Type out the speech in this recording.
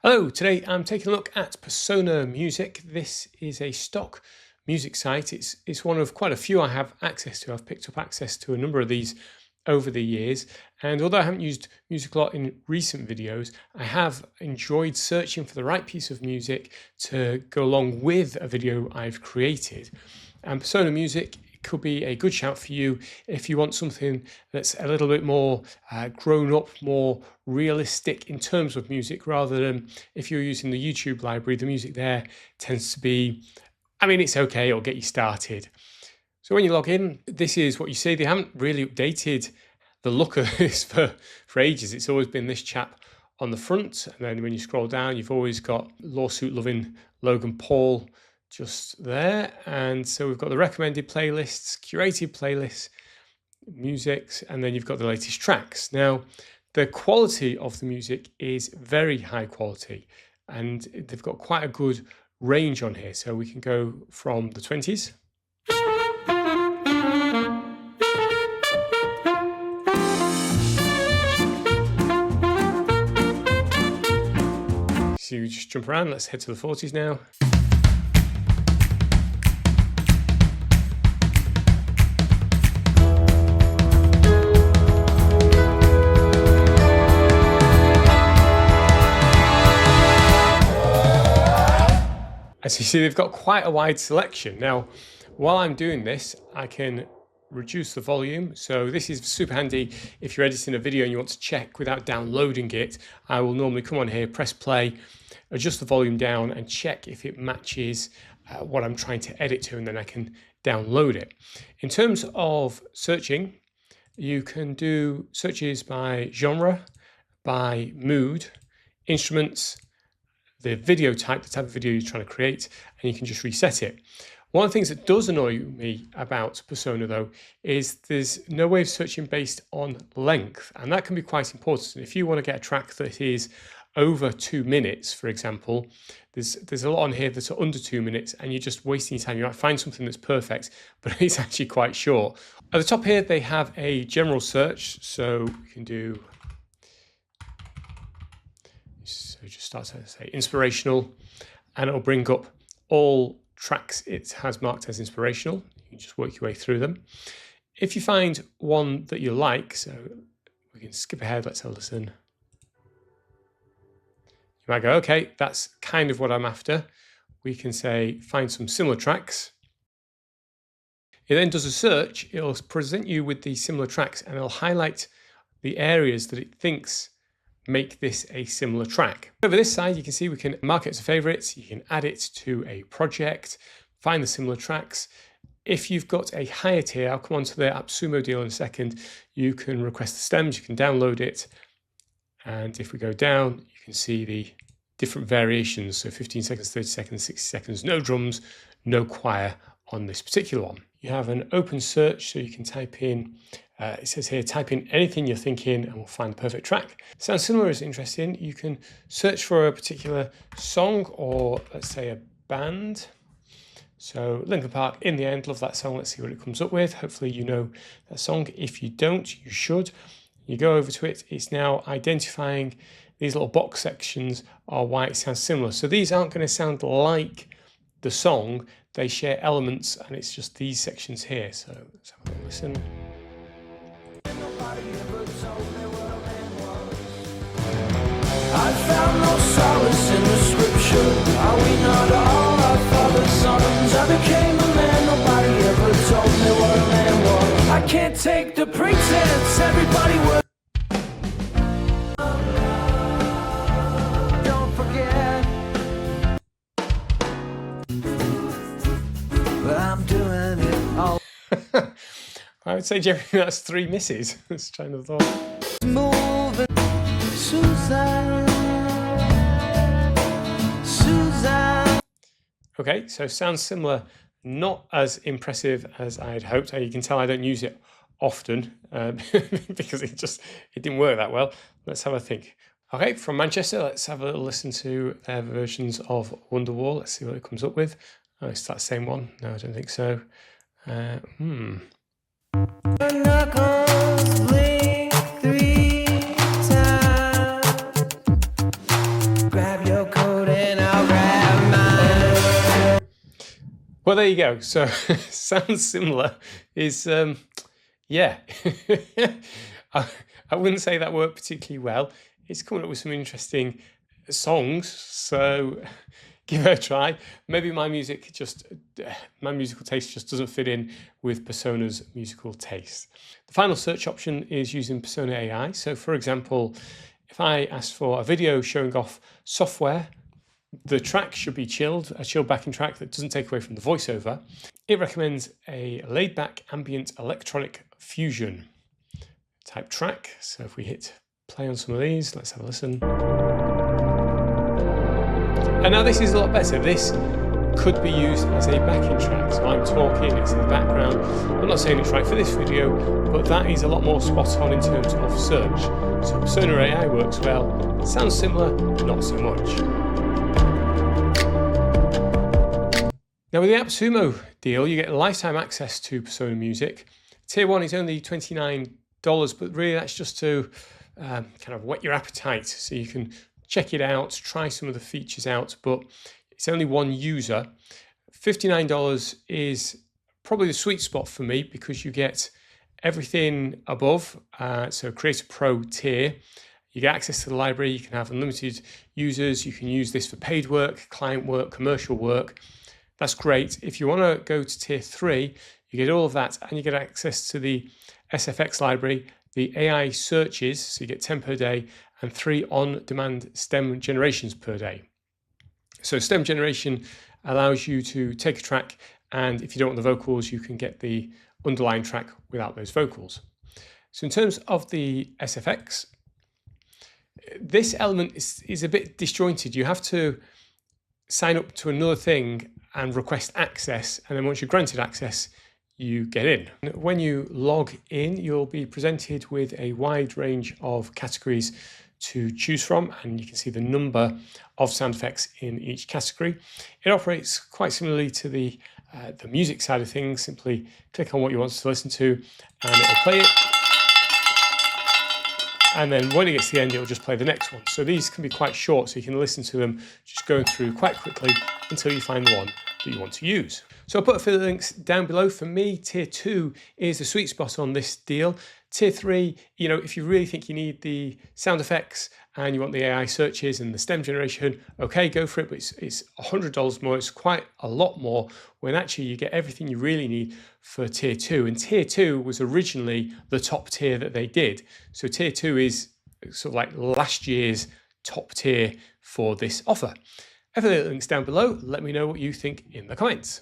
Hello, today I'm taking a look at Persona Music. This is a stock music site. It's one of quite a few I have access to. I've picked up access to a number of these over the years, and although I haven't used music a lot in recent videos, I have enjoyed searching for the right piece of music to go along with a video I've created. And Persona Music could be a good shout for you if you want something that's a little bit more grown up, more realistic in terms of music, rather than if you're using the YouTube library, the music there tends to be, it's okay, it'll get you started. So when you log in, this is what you see. They haven't really updated the look of this for ages. It's always been this chap on the front, and then when you scroll down, you've always got lawsuit loving Logan Paul just there. And so we've got the recommended playlists, curated playlists, musics, and then you've got the latest tracks. Now, the quality of the music is very high quality, and they've got quite a good range on here. So we can go from the 20s. So you just jump around. Let's head to the 40s now. As you see, they've got quite a wide selection. Now, while I'm doing this, I can reduce the volume. So this is super handy if you're editing a video and you want to check without downloading it. I will normally come on here, press play, adjust the volume down and check if it matches what I'm trying to edit to, and then I can download it. In terms of searching, you can do searches by genre, by mood, instruments, the video type, the type of video you're trying to create, and you can just reset it. One of the things that does annoy me about Persona, though, is there's no way of searching based on length, and that can be quite important. If you want to get a track that is over 2 minutes, for example, there's a lot on here that's under 2 minutes, and you're just wasting your time. You might find something that's perfect, but it's actually quite short. At the top here, they have a general search, so we can do. So just start to say inspirational, and it'll bring up all tracks it has marked as inspirational. You can just work your way through them. If you find one that you like, so we can skip ahead, let's have a listen. You might go, okay, that's kind of what I'm after. We can say, find some similar tracks. It then does a search. It'll present you with the similar tracks, and it'll highlight the areas that it thinks make this a similar track. Over this side, you can see we can mark it as a favorites. You can add it to a project, find the similar tracks. If you've got a higher tier, I'll come on to the AppSumo deal in a second, you can request the stems, you can download it. And if we go down, you can see the different variations. So 15 seconds, 30 seconds, 60 seconds, no drums, no choir on this particular one. You have an open search, so you can type in, it says here, type in anything you're thinking and we'll find the perfect track. Sounds similar is interesting. You can search for a particular song, or let's say a band. So Linkin Park, In the End, love that song. Let's see what it comes up with. Hopefully you know that song. If you don't, you should. You go over to it, it's now identifying these little box sections are why it sounds similar. So these aren't going to sound like the song, they share elements, and it's just these sections here. So let's have a little listen. I found no solace in the scripture. Are we not all our father's sons? I became a man, nobody ever told me what a man was. I can't take the pretense, everybody was. Don't forget, but I'm doing it all. I would say, Jerry, that's 3 misses. That's trying to thought. Moving, Susan. Okay, so sounds similar, not as impressive as I'd hoped. You can tell I don't use it often because it didn't work that well. Let's have a think. Okay, from Manchester, let's have a little listen to their versions of Wonderwall. Let's see what it comes up with. Oh, it's that same one. No, I don't think so. Knuckles blink 3 times. Grab your your coat and I'll grab mine. Well, there you go. So sounds similar is, yeah, I wouldn't say that worked particularly well. It's coming up with some interesting songs, so give it a try. Maybe my musical taste just doesn't fit in with Persona's musical taste. The final search option is using Persona AI. So for example, if I ask for a video showing off software, the track should be chilled, a chilled backing track that doesn't take away from the voiceover. It recommends a laid-back ambient electronic fusion type track. So if we hit play on some of these, let's have a listen. And now this is a lot better. This could be used as a backing track. So I'm talking, it's in the background. I'm not saying it's right for this video, but that is a lot more spot on in terms of search. So Persona AI works well. Sounds similar, not so much. Now with the AppSumo deal, you get lifetime access to Persona music. Tier 1 is only $29, but really that's just to kind of whet your appetite. So you can check it out, try some of the features out, but it's only one user. $59 is probably the sweet spot for me because you get everything above. So Creator Pro tier, you get access to the library, you can have unlimited users, you can use this for paid work, client work, commercial work. That's great. If you want to go to tier 3, you get all of that and you get access to the SFX library, the AI searches, so you get 10 per day, and 3 on-demand stem generations per day. So stem generation allows you to take a track, and if you don't want the vocals, you can get the underlying track without those vocals. So in terms of the SFX, this element is a bit disjointed. You have to sign up to another thing and request access, and then once you're granted access, you get in. When you log in, you'll be presented with a wide range of categories to choose from, and you can see the number of sound effects in each category. It operates quite similarly to the music side of things. Simply click on what you want to listen to and it'll play it. And then when it gets to the end, it'll just play the next one. So these can be quite short, so you can listen to them just going through quite quickly until you find the one that you want to use. So I'll put affiliate links down below. For me, tier 2 is the sweet spot on this deal. Tier 3, you know, if you really think you need the sound effects and you want the AI searches and the stem generation, okay, go for it, but it's $100 more. It's quite a lot more when actually you get everything you really need for tier 2. And tier 2 was originally the top tier that they did. So tier 2 is sort of like last year's top tier for this offer. Affiliate links down below. Let me know what you think in the comments.